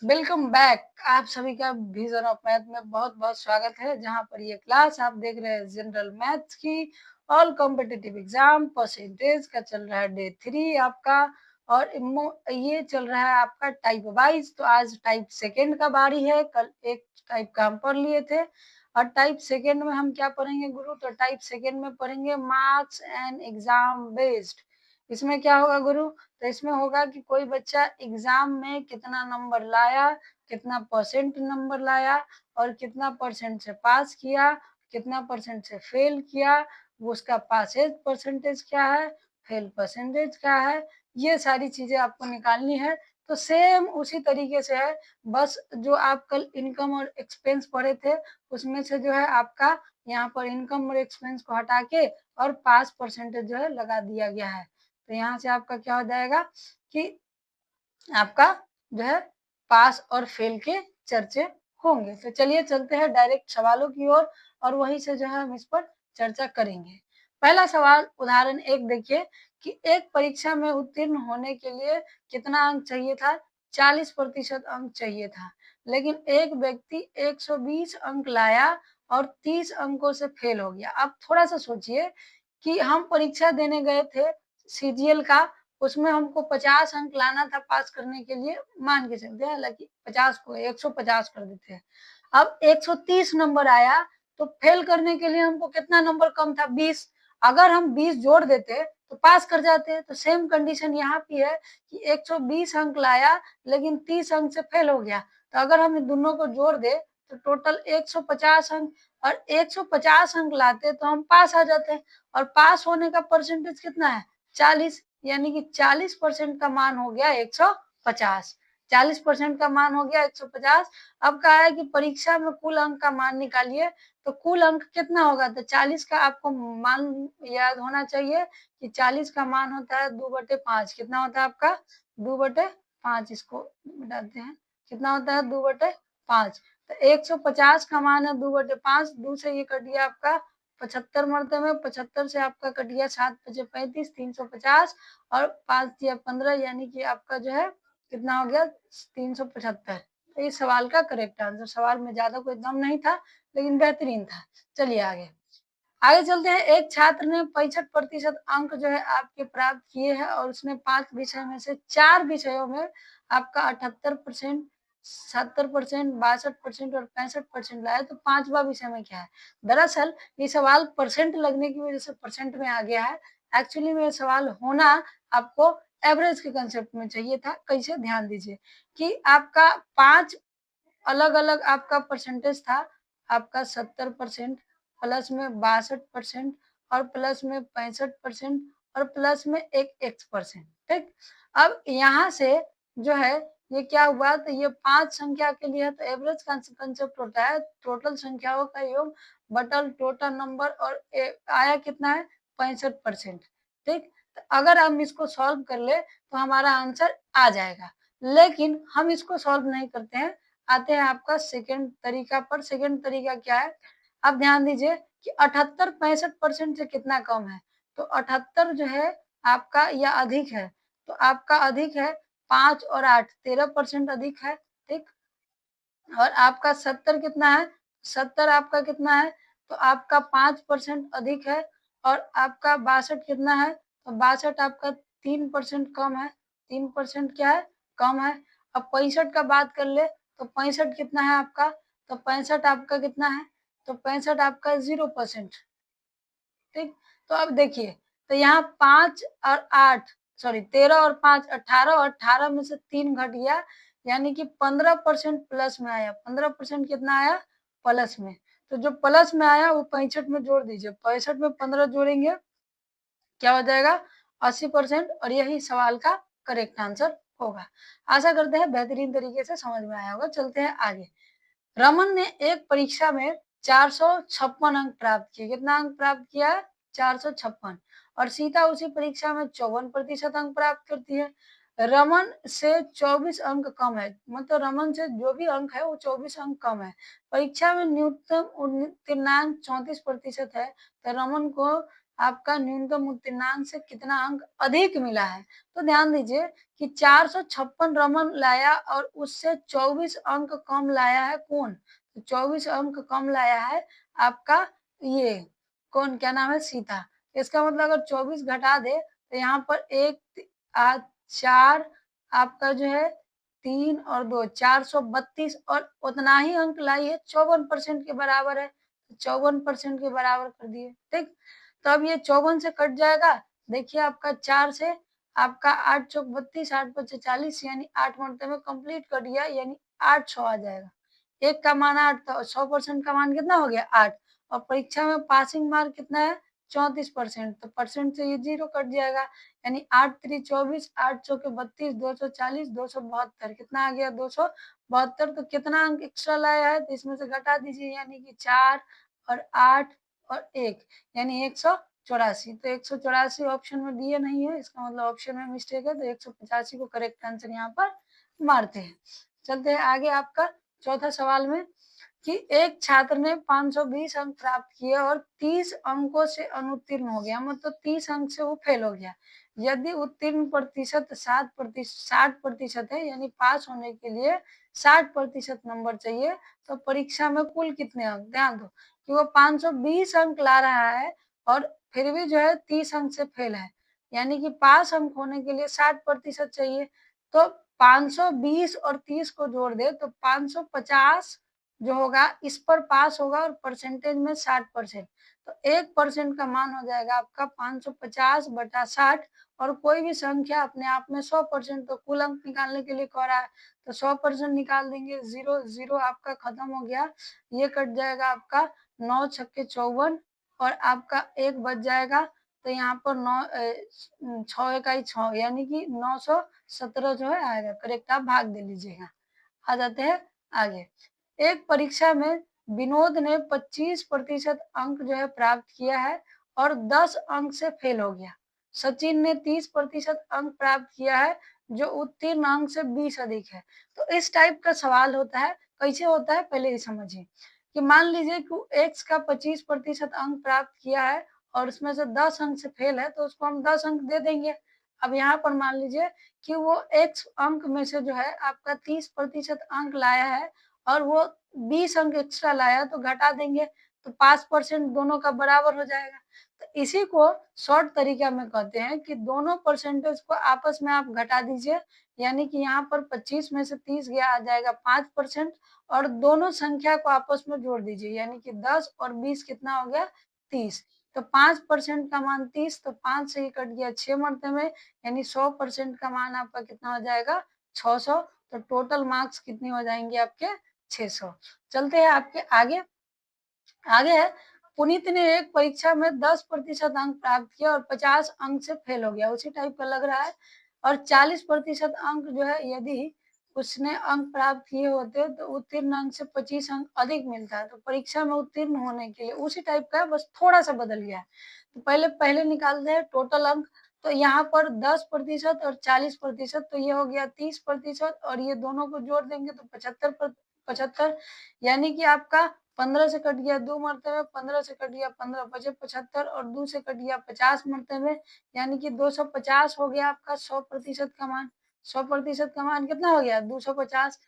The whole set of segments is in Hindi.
Welcome back. आप सभी का विजन ऑफ मैथ में बहुत बहुत स्वागत है, जहां पर ये क्लास आप देख रहे हैं जनरल मैथ्स की ऑल कॉम्पिटिटिव एग्जाम परसेंटेज का चल रहा है डे 3 आपका। और ये चल रहा है आपका टाइप वाइज। तो आज टाइप सेकेंड का बारी है। कल एक टाइप का हम पढ़ लिए थे और टाइप सेकेंड में हम क्या पढ़ेंगे गुरु? तो टाइप सेकेंड में पढ़ेंगे मार्क्स एंड एग्जाम बेस्ड। इसमें क्या होगा गुरु? तो इसमें होगा कि कोई बच्चा एग्जाम में कितना नंबर लाया, कितना परसेंट नंबर लाया और कितना परसेंट से पास किया, कितना परसेंट से फेल किया, वो उसका पासेज परसेंटेज क्या है, फेल परसेंटेज क्या है, ये सारी चीजें आपको निकालनी है। तो सेम उसी तरीके से है, बस जो आप कल इनकम और एक्सपेंस पढ़े थे उसमें से जो है आपका यहाँ पर इनकम और एक्सपेंस को हटा के और पास परसेंटेज जो है लगा दिया गया है। तो यहाँ से आपका क्या हो जाएगा कि आपका जो है पास और फेल के चर्चे होंगे। तो चलिए चलते हैं डायरेक्ट सवालों की ओर और वहीं से जो है हम इस पर चर्चा करेंगे। पहला सवाल उदाहरण एक देखिए कि एक परीक्षा में उत्तीर्ण होने के लिए कितना अंक चाहिए था? 40% अंक चाहिए था, लेकिन एक व्यक्ति 120 अंक लाया और 30 अंकों से फेल हो गया। अब थोड़ा सा सोचिए कि हम परीक्षा देने गए थे सीजीएल का, उसमें हमको 50 अंक लाना था पास करने के लिए, मान के चलते हैं, हालांकि 50 को 150 कर देते हैं। अब 130 नंबर आया तो फेल करने के लिए हमको कितना नंबर कम था? 20। अगर हम 20 जोड़ देते तो पास कर जाते। तो सेम कंडीशन यहाँ भी है कि 120 अंक लाया लेकिन 30 अंक से फेल हो गया। तो अगर हम इन दोनों को जोड़ दे तो टोटल 150 अंक, और 150 अंक लाते तो हम पास आ जाते। और पास होने का परसेंटेज कितना है? 40, यानी कि 40% का मान हो गया 150। 40% का मान हो गया 150। अब कहा है कि परीक्षा में कुल अंक का मान निकालिए। तो कुल अंक कितना होगा? तो 40 का आपको मान याद होना चाहिए कि 40 का मान होता है 2/5। कितना होता है आपका? 2/5। इसको मिटाते हैं, कितना होता है? 2/5। तो 150 का मान है 2/5। 2 से ये कट गया आपका 75 मरते में, 75 से आपका कट गया 7×5 = 350 और 5 दिया 15, यानी कि आपका जो है कितना हो गया? 375। तो इस सवाल का करेक्ट आंसर। सवाल में ज्यादा कोई दम नहीं था लेकिन बेहतरीन था। चलिए आगे आगे चलते हैं। एक छात्र ने 65% अंक जो है आपके प्राप्त किए हैं और उसने 5 विषय में से 4 विषयों में आपका 78%, 70%, 62% और 65% लाया। तो 5वां विषय में क्या है? दरअसल ये सवाल परसेंट लगने की वजह से परसेंट में आ गया है। एक्चुअली में ये सवाल होना आपको एवरेज के कंसेप्ट में चाहिए था। कैसे? ध्यान दीजिए कि आपका 5 अलग अलग आपका परसेंटेज था। आपका 70%, प्लस में 62% और प्लस में 65% और प्लस में एक x%। ठीक। अब यहाँ से जो है ये क्या हुआ? तो ये 5 संख्या के लिए है तो एवरेज कंसेप्ट होता है टोटल संख्याओं का योग बटल टोटल नंबर, और आया कितना है? 65%। ठीक। तो अगर हम इसको सॉल्व कर ले तो हमारा आंसर आ जाएगा, लेकिन हम इसको सॉल्व नहीं करते हैं। आते हैं आपका सेकंड तरीका पर। सेकंड तरीका क्या है? अब ध्यान दीजिए कि 78 65% से कितना कम है? तो 78 जो है आपका या अधिक है, तो आपका अधिक है 5 और 8 13% अधिक है। ठीक। और आपका 70 कितना है? 70 आपका कितना है? तो आपका 5% अधिक है। और आपका 62 कितना है? तो 62 आपका 3% कम है। 3% क्या है? कम है। अब 65 का बात कर ले तो 65 कितना है आपका? तो 65 आपका कितना है? तो 65 आपका 0%। ठीक। तो अब देखिए, तो यहाँ 5 और 8 सॉरी 13 और 5 18, और 18 में से 3 घट गया, यानी कि 15% प्लस में आया। 15% कितना आया? प्लस में। तो जो प्लस में आया वो 65 में जोड़ दीजिए। 65 में 15 जोड़ेंगे, क्या हो जाएगा? 80%। और यही सवाल का करेक्ट आंसर होगा। आशा करते हैं बेहतरीन तरीके से समझ में आया होगा। चलते हैं आगे। रमन ने एक परीक्षा में 456 अंक प्राप्त किए। कितना अंक प्राप्त किया? 456। और सीता उसी परीक्षा में 54% अंक प्राप्त करती है। रमन से 24 अंक कम है, मतलब रमन से जो भी अंक है वो 24 अंक कम है। परीक्षा में न्यूनतम उत्तीर्णांक 34% है, तो रमन को आपका न्यूनतम उत्तीर्णांक से कितना अंक अधिक मिला है। तो ध्यान दीजिए कि 456 रमन लाया और उससे 24 अंक कम लाया है कौन? तो 24 अंक कम लाया है आपका ये कौन, क्या नाम है, सीता। इसका मतलब अगर 24 घटा दे तो यहाँ पर 1 4 आपका जो है 3 और 2 432 और उतना ही अंक लाई है, 54% के बराबर है। 54% के बराबर कर दिए, ठीक। तो अब ये 54 से कट जाएगा। देखिए आपका 4 से आपका 8 चौक 32, 8 पचे 40 यानी 8 मरतबे कंप्लीट कट गया, यानी 800 आ जाएगा। एक का मान 8 था और 100% का मान कितना हो गया 8। और परीक्षा में पासिंग मार्क कितना है 34%। तो परसेंट से ये 0 कट जाएगा, यानी 8 3 24, 8 चौके 32, 240, 272 कितना आ गया 272। तो कितना अंक एक्स्ट्रा लाया है तो इसमें से घटा दीजिए, यानी कि 4 और 8 और 1 यानी 184। तो 184 ऑप्शन में दिए नहीं है, इसका मतलब ऑप्शन में मिस्टेक है। तो 185 को करेक्ट आंसर यहाँ पर मारते हैं। चलते हैं आगे आपका चौथा सवाल में कि एक छात्र ने 520 अंक प्राप्त किए और 30 अंकों से अनुत्तीर्ण हो गया, मतलब 30 अंक से वो फेल हो गया। यदि उत्तीर्ण प्रतिशत 60% है, यानी पास होने के लिए 60% नंबर चाहिए, तो परीक्षा में कुल कितने अंक? ध्यान दो कि वो 520 अंक ला रहा है और फिर भी जो है 30 अंक से फेल है, यानी कि पास अंक होने के लिए 60% चाहिए। तो 520 और 30 को जोड़ दे तो 550 जो होगा इस पर पास होगा और परसेंटेज में 60%। तो 1% का मान हो जाएगा आपका 550 बटा 60। और कोई भी संख्या अपने आप में 100%, तो कुल अंक निकालने के लिए कह रहा है तो 100% निकाल देंगे। 0 0 आपका खत्म हो गया, ये कट जाएगा आपका 9 छक्के 54 और आपका 1 बच जाएगा। तो यहाँ पर 6 इकाई 6 यानी कि 917 जो है आएगा करेक्ट। आप भाग दे लीजिएगा। आ जाते हैं आगे। एक परीक्षा में विनोद ने 25% अंक जो है प्राप्त किया है और 10 अंक से फेल हो गया। सचिन ने 30% अंक प्राप्त किया है जो उत्तीर्ण अंक से 20 अधिक है। तो इस टाइप का सवाल होता है। कैसे होता है पहले ही समझिए कि मान लीजिए कि एक्स का 25% अंक प्राप्त किया है और उसमें से 10 अंक से फेल है, तो उसको हम 10 अंक दे देंगे। अब यहाँ पर मान लीजिए कि वो x अंक में से जो है आपका 30% अंक लाया है और वो 20 अंक एक्स्ट्रा लाया, तो घटा देंगे तो 5% दोनों का बराबर हो जाएगा। तो इसी को शॉर्ट तरीका में कहते हैं कि दोनों परसेंटेज को आपस में आप घटा दीजिए, यानी कि यहाँ पर 25 में से 30 गया, आ जाएगा 5%। और दोनों संख्या को आपस में जोड़ दीजिए, यानी कि 10 और 20 कितना हो गया 30। तो 5% का मान 30, तो 5 से ही कट गया 6 मरतबे, यानी 100% का मान आपका कितना हो जाएगा 600। तो टोटल मार्क्स कितने हो जाएंगे आपके 600। चलते हैं आपके आगे। आगे है पुनीत ने एक परीक्षा में 10% अंक प्राप्त किया और 50 अंक से फेल हो गया, उसी टाइप का लग रहा है। और 40% अंक जो है यदि उसने अंक प्राप्त किए होते तो उत्तीर्ण अंक से 25 अंक अधिक मिलता है। तो परीक्षा में उत्तीर्ण होने के लिए उसी टाइप का है, बस थोड़ा सा बदल गया है। तो पहले निकालते हैं टोटल अंक। तो यहाँ पर 10% और 40%, तो ये हो गया 30%, और ये दोनों को जोड़ देंगे तो 75, यानी कि आपका 15 से कट गया 2 मरतबे, 15 से कट गया 15 पचे 75 और 2 से कट गया 50 मरतबे, यानी कि 250 हो गया आपका 100% का मान। 100% का मान कितना हो गया 250।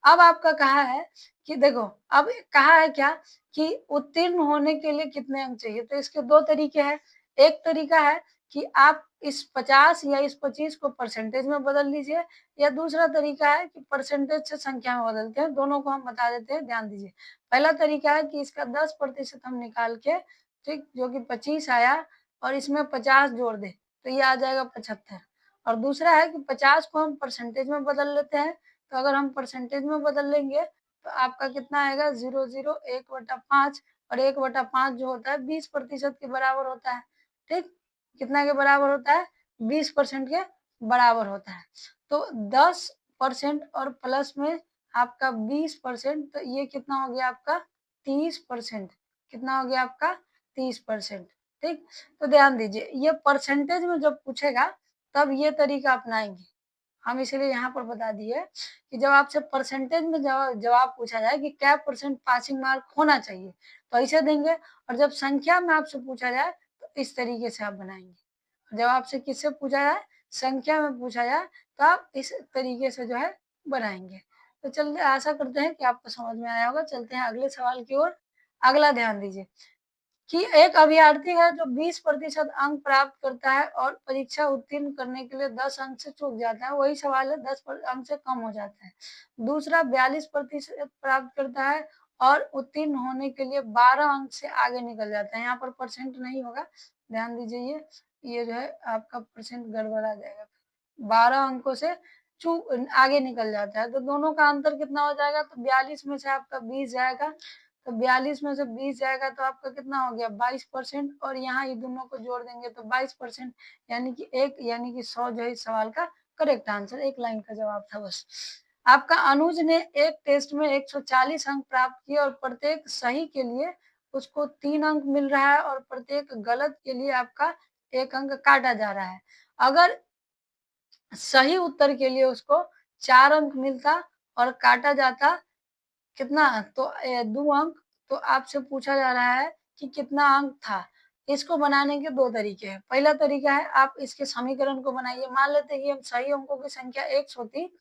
अब आपका कहा है कि देखो, अब कहा है क्या कि उत्तीर्ण होने के लिए कितने अंक चाहिए। तो इसके दो तरीके हैं। एक तरीका है कि आप इस 50 या इस 25 को परसेंटेज में बदल लीजिए, या दूसरा तरीका है कि परसेंटेज से संख्या में बदलते हैं। दोनों को हम बता देते हैं, ध्यान दीजिए। पहला तरीका है कि इसका 10% हम निकाल के, ठीक, जो कि 25 आया, और इसमें 50 जोड़ दे तो ये आ जाएगा 75। और दूसरा है कि 50 को हम परसेंटेज में बदल लेते हैं। तो अगर हम परसेंटेज में बदल लेंगे तो आपका कितना आएगा 0 1/5, और 1/5 जो होता है 20% के बराबर होता है। ठीक, कितना के बराबर होता है 20% के बराबर होता है। तो 10% और प्लस में आपका 20%, तो ये कितना हो गया आपका 30%। कितना हो गया आपका 30%। ठीक, तो ध्यान दीजिए ये परसेंटेज में जब पूछेगा तब ये तरीका अपनाएंगे हम, इसलिए यहाँ पर बता दिए कि जब आपसे परसेंटेज में जवाब पूछा जाए कि क्या परसेंट पासिंग मार्क होना चाहिए तो ऐसे देंगे, और जब संख्या में आपसे पूछा जाए तो इस तरीके से आप बनाएंगे। जब आपसे किससे पूछा जाए, संख्या में पूछा जाए, तो आप इस तरीके से जो है बनाएंगे। तो चलिए, आशा करते हैं कि आपको समझ में आया होगा। चलते हैं अगले सवाल की ओर। अगला ध्यान दीजिए कि एक अभ्यर्थी है जो 20% अंक प्राप्त करता है और परीक्षा उत्तीर्ण करने के लिए 10 अंक से चूक जाता है। वही सवाल है, 10 अंक से कम हो जाता है। दूसरा 42% प्राप्त करता है और उत्तीर्ण होने के लिए 12 अंक से आगे निकल जाता है। यहाँ पर परसेंट नहीं होगा, ध्यान दीजिए। ये जो है आपका परसेंट गड़बड़ा जाएगा। 12 अंकों से चूक आगे निकल जाता है, तो दोनों का अंतर कितना हो जाएगा? तो 42 में से आपका 20 जाएगा, तो 42 में से 20 जाएगा तो आपका कितना हो गया? 22%। और यहाँ ये दोनों को जोड़ देंगे तो 22%, यानी कि 100 जो है इस सवाल का करेक्ट आंसर। एक लाइन का जवाब था बस। आपका अनुज ने एक टेस्ट में 140 अंक प्राप्त किए और प्रत्येक सही के लिए उसको 3 अंक मिल रहा है और प्रत्येक गलत के लिए आपका 1 अंक काटा जा रहा है। अगर सही उत्तर के लिए उसको 4 अंक मिलता और काटा जाता कितना? तो 2 अंक। तो आपसे पूछा जा रहा है कि कितना अंक था। इसको बनाने के 2 तरीके हैं। पहला तरीका है, आप इसके समीकरण को बनाइए। मान लेते हैं कि हम सही अंकों की संख्या x होती,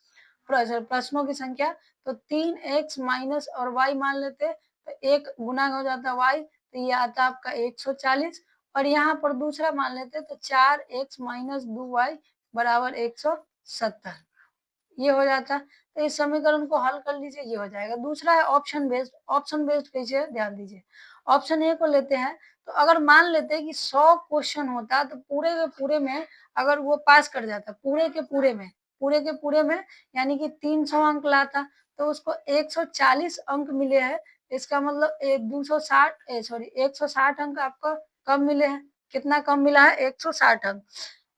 प्रश्नों की संख्या, तो 3x माइनस और y मान लेते, तो 1 गुना हो जाता y, तो ये आता आपका 140। और यहाँ पर दूसरा मान लेते तो 4x माइनस 2y बराबर 170, ये हो जाता। तो इस समीकरण को हल कर लीजिए, ये हो जाएगा। दूसरा है ऑप्शन बेस्ड। ऑप्शन बेस्ड कैसे है, ध्यान दीजिए। ऑप्शन ए को लेते हैं, तो अगर मान लेते हैं कि 100 क्वेश्चन होता तो पूरे के पूरे में अगर वो पास कर जाता, पूरे के पूरे में यानी कि 300 अंक लाता, तो उसको 140 अंक मिले हैं। इसका मतलब 160 अंक आपको कम मिले हैं। कितना कम मिला है? 160 अंक।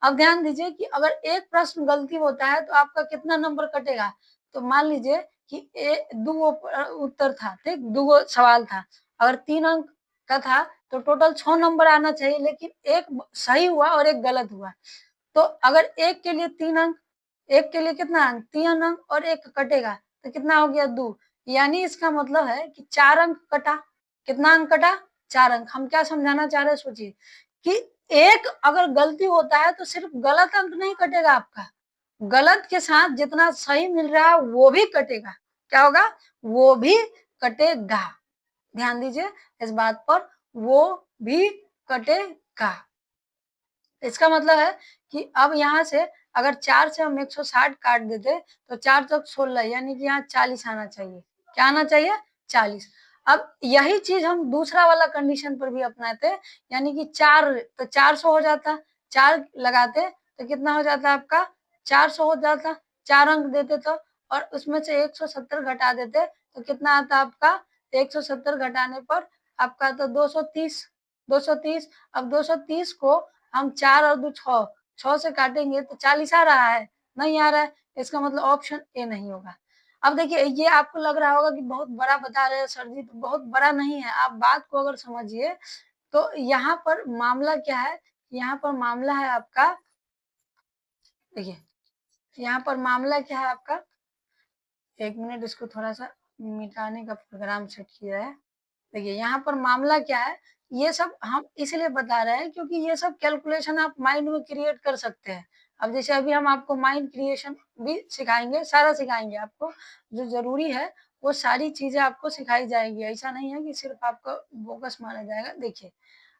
अब ध्यान दीजिए कि अगर एक प्रश्न गलती होता है तो आपका कितना नंबर कटेगा? तो मान लीजिए कि दो उत्तर था, ठीक, दो सवाल था। अगर 3 अंक का था तो टोटल 6 नंबर आना चाहिए, लेकिन एक सही हुआ और एक गलत हुआ। तो अगर एक के लिए 3 अंक, एक के लिए कितना अंक? 3 अंक, और एक कटेगा तो कितना हो गया? 2। यानी इसका मतलब है कि 4 अंक कटा। कितना अंक कटा? 4 अंक। हम क्या समझाना चाह रहे हैं, सोचिए कि एक अगर गलती होता है तो सिर्फ गलत अंक नहीं कटेगा आपका, गलत के साथ जितना सही मिल रहा है वो भी कटेगा। क्या होगा? वो भी कटेगा। ध्यान दीजिए इस बात पर, वो भी कटेगा। इसका मतलब है कि अब यहाँ से अगर 4 से हम 160 काट देते तो 4 चौक 16, यानी कि यहाँ 40 आना चाहिए। क्या आना चाहिए? 40। अब यही चीज हम दूसरा वाला कंडीशन पर भी अपनाते, यानी कि 4 तो 400 हो जाता, 4 लगाते तो कितना हो जाता आपका? 400 हो जाता, 4 अंक देते तो, और उसमें से 170 घटा देते तो कितना आता आपका? 170 घटाने पर आपका तो 230। 230। अब 230 को हम 4 और 2 6 से काटेंगे तो 40 आ रहा है? नहीं आ रहा है। इसका मतलब ऑप्शन ए नहीं होगा। अब देखिए, ये आपको लग रहा होगा कि बहुत बड़ा बता रहे हैं सर जी, तो बहुत बड़ा नहीं है। आप बात को अगर समझिए तो यहाँ पर मामला क्या है? यहाँ पर मामला है आपका, देखिए यहाँ पर मामला क्या है आपका, 1 मिनट, इसको थोड़ा सा मिटाने का प्रोग्राम सेट किया है। देखिए यहाँ पर मामला क्या है, ये सब हम इसलिए बता रहे हैं क्योंकि ये सब कैलकुलेशन आप माइंड में क्रिएट कर सकते हैं। अब जैसे अभी हम आपको माइंड क्रिएशन भी सिखाएंगे, सारा सिखाएंगे आपको, जो जरूरी है वो सारी चीजें आपको सिखाई जाएगी। ऐसा नहीं है कि सिर्फ आपको बोकस माना जाएगा। देखिए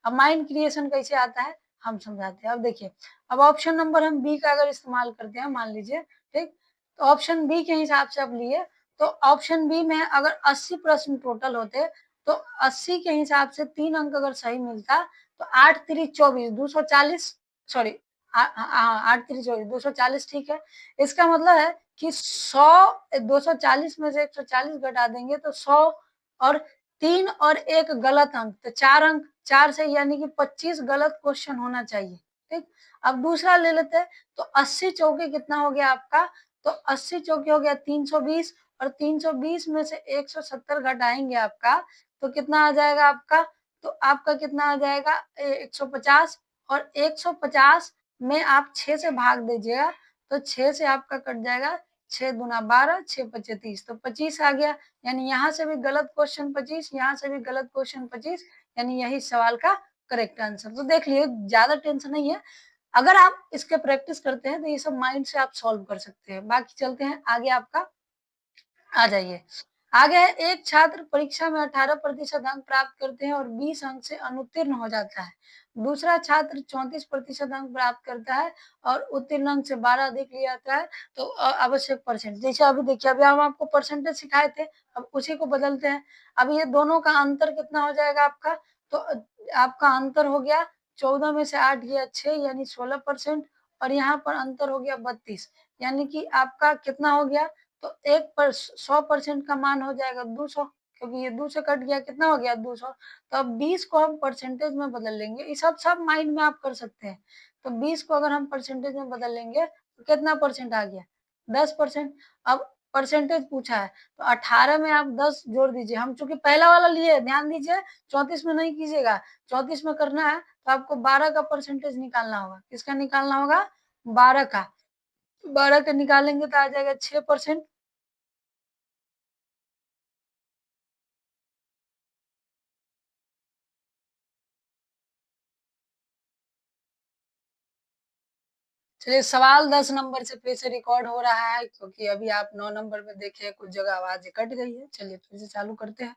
अब माइंड क्रिएशन कैसे आता है हम समझाते हैं। अब देखिए, अब ऑप्शन नंबर हम बी का अगर इस्तेमाल करते हैं, मान लीजिए, ठीक, तो ऑप्शन बी के हिसाब से आप लिए, तो ऑप्शन बी में अगर 80 प्रश्न टोटल होते तो 80 के हिसाब से 3 अंक अगर सही मिलता तो 8 3 24, 240, सॉरी, 8 3 24, 240, ठीक है। इसका मतलब है कि 100, 240 में से 140 घटा देंगे तो 100, और 3 और 1 गलत अंक, तो 4 अंक, 4 से यानी कि 25 गलत क्वेश्चन होना चाहिए, ठीक। अब दूसरा ले लेते हैं, तो 80 चौके कितना हो गया आपका? तो 80 चौके हो गया 320, और 320 में से 170 घटाएंगे आपका तो कितना आ जाएगा आपका? तो आपका कितना आ जाएगा? 150। और 150 में आप 6 से भाग दीजिएगा तो 6 से आपका कट जाएगा, 6 दूना 12, 6 पचे 30, तो 25 आ गया। यानी यहाँ से भी गलत क्वेश्चन 25, यहाँ से भी गलत क्वेश्चन 25, यानी यही सवाल का करेक्ट आंसर। तो देख लिए ज़्यादा टेंशन नहीं है। अगर आप इसके प्रैक्टिस करते हैं तो ये सब माइंड से आप सॉल्व कर सकते हैं। बाकी चलते हैं आगे आपका आ जाइए। आगे है एक छात्र परीक्षा में 18% अंक प्राप्त करते हैं और 20 अंक से अनुत्तीर्ण हो जाता है। दूसरा छात्र 34% अंक प्राप्त करता है और उत्तीर्ण अंक से 12 अधिक लिया जाता है। तो आवश्यक परसेंट जैसे अभी देखिए अभी हम आपको परसेंटेज सिखाए थे, अब उसी को बदलते हैं। अब ये दोनों का अंतर कितना हो जाएगा आपका? तो आपका अंतर हो गया 14 में से 8 गया 6 यानी 16% और यहाँ पर अंतर हो गया 32 यानी कि आपका कितना हो गया? तो 100% का मान हो जाएगा 200 क्योंकि ये 2 से कट गया कितना हो गया 200। तो अब 20 को हम परसेंटेज में बदल लेंगे। ये सब माइंड में आप कर सकते हैं। तो 20 को अगर हम परसेंटेज में बदल लेंगे तो कितना परसेंट आ गया? 10%। अब परसेंटेज पूछा है तो 18 में आप 10 जोड़ दीजिए। हम चूंकि पहला वाला लिए ध्यान दीजिए 34 में नहीं कीजिएगा, 34 में करना है तो आपको 12 का परसेंटेज निकालना होगा। किसका निकालना होगा? 12 का। 12 का निकालेंगे तो आ जाएगा 6%। चलिए सवाल 10 नंबर से फिर से रिकॉर्ड हो रहा है क्योंकि अभी आप 9 नंबर में देखे कुछ जगह आवाज कट गई है। चलिए फिर से चालू करते हैं।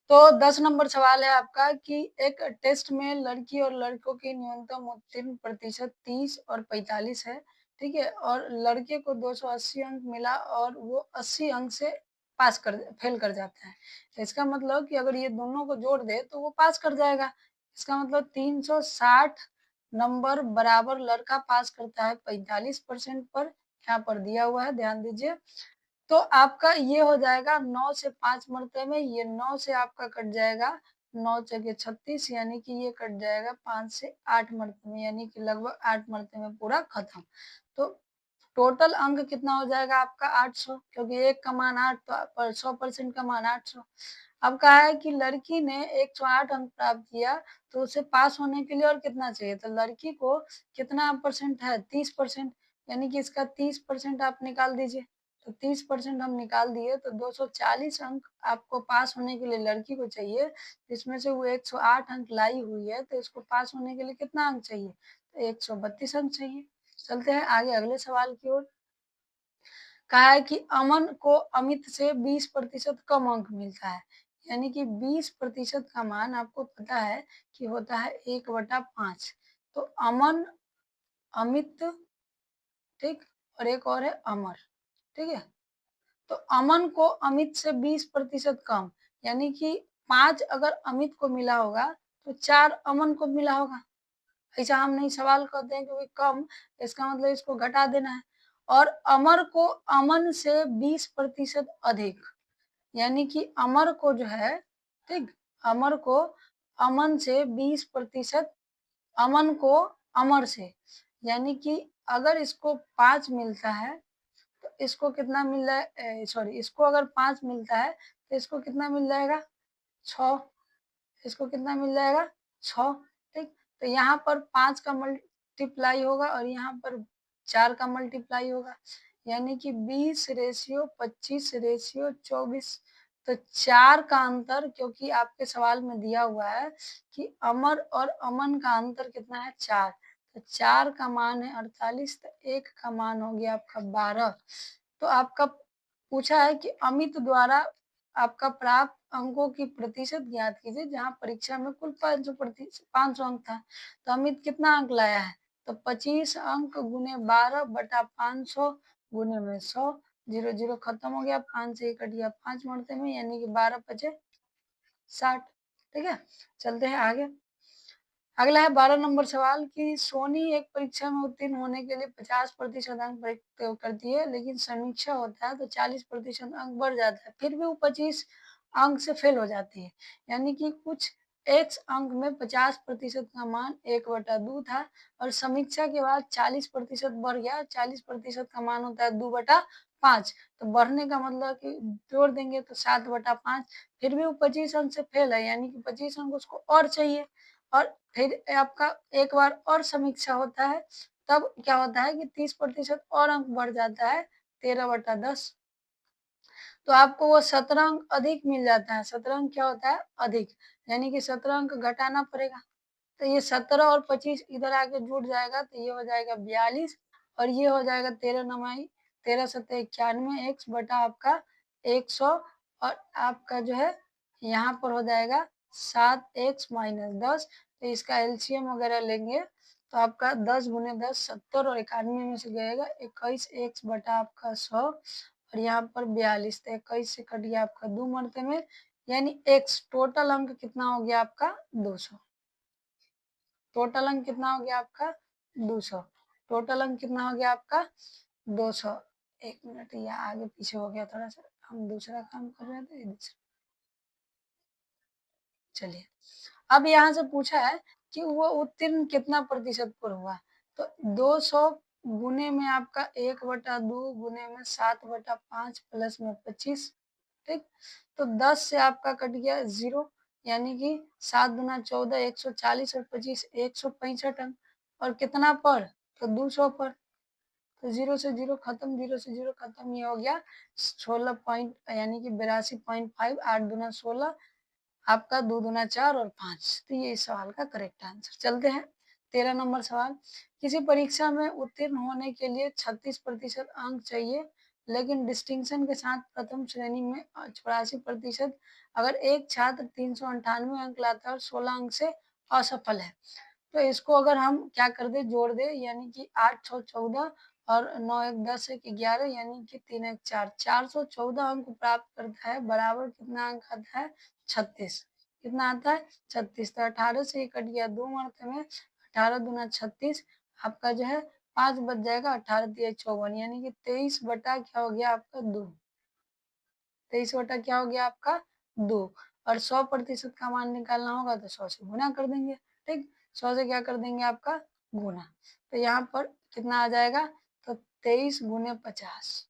तो 10 नंबर सवाल है आपका कि एक टेस्ट में लड़की और लड़कों की न्यूनतम उत्तीर्ण प्रतिशत 30 और 45 है, ठीक है? और लड़के को 280 अंक मिला और वो 80 अंक से पास कर फेल कर जाता है। तो इसका मतलब कि अगर ये दोनों को जोड़ दे तो वो पास कर जाएगा। इसका मतलब 360 नंबर बराबर लड़का पास करता है 45% पर। यहाँ पर दिया हुआ है, ध्यान दीजिए। तो आपका ये हो जाएगा 9 से 5 मरते में, ये 9 से आपका कट जाएगा 9 चौके 36 यानी कि ये कट जाएगा 5 से 8 मरते में यानी कि लगभग 8 मरते में पूरा खत्म। तो टोटल अंक कितना हो जाएगा आपका 800 क्योंकि एक का मान 8 तो 100% का मान 800। अब कहा है कि लड़की ने 108 अंक प्राप्त किया तो उसे पास होने के लिए और कितना चाहिए? तो लड़की को कितना परसेंट है? 30%। यानी कि इसका 30% आप निकाल दीजिए। तो 30% हम निकाल दिए तो 240 अंक आपको पास होने के लिए लड़की को चाहिए। इसमें से वो 108 अंक लाई हुई है तो इसको पास होने के लिए कितना अंक चाहिए? तो 132 अंक चाहिए। चलते हैं आगे अगले सवाल की ओर। कहा है कि अमन को अमित से 20% कम अंक मिलता है, यानी कि 20% का मान आपको पता है कि होता है 1/5। तो अमन, अमित, ठीक, और एक और है अमर, ठीक है? तो अमन को अमित से 20% कम यानी कि 5 अगर अमित को मिला होगा तो 4 अमन को मिला होगा। ऐसा हम नहीं सवाल करते हैं क्योंकि कम, इसका मतलब इसको घटा देना है। और अमर को अमन से 20% अधिक यानी कि अमर को जो है, ठीक, अमर को अमन से 20% अमन को अमर से, यानी कि अगर इसको 5 मिलता है तो इसको कितना मिल रहा है? सॉरी, इसको अगर 5 मिलता है तो इसको कितना मिल जाएगा? 6। इसको कितना मिल जाएगा? 6, ठीक। तो यहाँ पर 5 का मल्टीप्लाई होगा और यहाँ पर 4 का मल्टीप्लाई होगा यानी कि 20:25:24। तो 4 का अंतर, क्योंकि आपके सवाल में दिया हुआ है कि अमर और अमन का अंतर कितना है? 4। तो 4 का मान है 48 तो 1 का मान हो गया आपका 12। तो आपका पूछा है कि अमित द्वारा आपका प्राप्त अंकों की प्रतिशत ज्ञात कीजिए जहां परीक्षा में कुल 500 अंक था। तो अमित कितना अंक लाया है? तो 25 अंक गुने 12/500 गुने में 100। 0 0 खत्म हो गया, 5 से 1 कट गया 5 मरते में यानी कि 12 पचे 60, ठीक है? चलते हैं आगे। अगला है 12 नंबर सवाल कि सोनी एक परीक्षा में उत्तीर्ण होने के लिए 50% अंक प्राप्त करती है लेकिन समीक्षा होता है तो 40% अंक बढ़ जाता है, फिर भी वो 25 अंक से फेल हो जाती है। यानी कि कुछ x अंक में 50% का मान 1/2 था और समीक्षा के बाद 40% बढ़ गया। 40% का मान होता है 2/5। तो बढ़ने का मतलब कि जोड़ देंगे तो 7/5, फिर भी वो 25 अंक से फेल है यानी कि 25 अंक उसको और चाहिए। और फिर आपका एक बार और समीक्षा होता है, तब क्या होता है कि 30% और अंक बढ़ जाता है 13/10। तो आपको वो 17 अंक अधिक मिल जाता है। 17 अंक क्या होता है? अधिक, यानी कि 17 अंक घटाना पड़ेगा। तो ये 17 और 25 इधर आके जुड़ जाएगा तो ये हो जाएगा 42 और ये हो जाएगा 13 9 13 7 91 एक्स बटा आपका 100 और आपका जो है यहाँ पर हो जाएगा 7 एक्स माइनस 10। तो इसका एलसीएम वगैरह लेंगे तो आपका 10 गुने 10 70 और 91 में से गएगा 21 एक्स बटा आपका 100 और यहाँ पर 42। तो 21 से कट गया आपका 2 मरते में, यानी एक्स टोटल अंक कितना हो गया आपका 200। टोटल अंक कितना हो गया आपका 200। टोटल अंक कितना हो गया आपका 200। एक मिनट, ये आगे पीछे हो गया थोड़ा सा, हम दूसरा काम कर रहे थे दूसरा। चलिए, अब यहाँ से पूछा है कि वो उत्तीर्ण कितना प्रतिशत पर हुआ। तो 200 गुने में आपका 1/2 गुने में 7/5 प्लस में 25, ठीक। तो 10 से आपका कट गया 0, यानी कि 7 दूना 14 140 और 25 165 अंक और कितना पर, तो 200 पर। तो 0 से 0 खत्म, 0 से 0 खत्म, ये हो गया 16 पॉइंट यानी कि 82.5। 8 दूना 16, आपका 2 दूना 4 और 5। तो ये इस सवाल का करेक्ट आंसर। चलते हैं 13 नंबर सवाल। किसी परीक्षा में उत्तीर्ण होने के लिए 36% अंक चाहिए, लेकिन डिस्टिंक्शन के साथ प्रथम श्रेणी में 84%। अगर एक छात्र 398 अंक लाता है और 16 अंक से असफल है, तो इसको अगर हम क्या कर दे, जोड़ दे, यानी कि 8 6 14 और 9 1 10 1 11, यानी कि 3 1 4, 414 अंक प्राप्त करता है, बराबर कितना अंक आता है 36। कितना आता है 36। तो 18 से कट गया 2 मरते में, 18 दूना 36, आपका जो है 5 बच जाएगा, 18 दिया 54, यानी कि 23 बटा क्या हो गया आपका 2। 23 बटा क्या हो गया आपका 2। और 100% का मान निकालना होगा तो 100 से गुना कर देंगे, ठीक। 100 से क्या कर देंगे आपका गुना। तो यहाँ पर कितना आ जाएगा, तो 23 गुने 50।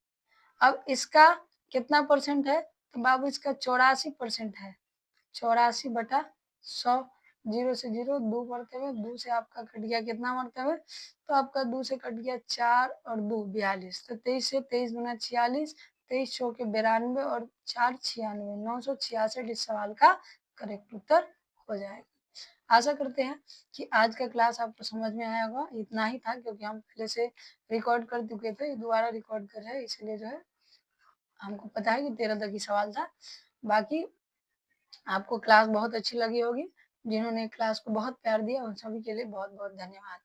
अब इसका कितना परसेंट है, तो बाबू इसका 84% है। 84/100। 0 से 0 2 मरते हुए, 2 से आपका कट गया कितना मरते हुए, तो आपका 2 से कट गया 4 और 2 42। तो 23 से 23 दूना 46, 23 चौके 92 और 4 96, 966 इस सवाल का करेक्ट उत्तर हो जाएगा। आशा करते हैं कि आज का क्लास आपको समझ में आया होगा। इतना ही था, क्योंकि हम पहले से रिकॉर्ड कर चुके थे, दोबारा रिकॉर्ड कर रहे हैं, इसलिए जो है हमको पता है कि 13 तक ही सवाल था। बाकी आपको क्लास बहुत अच्छी लगी होगी। जिन्होंने क्लास को बहुत प्यार दिया उन सभी के लिए बहुत बहुत धन्यवाद।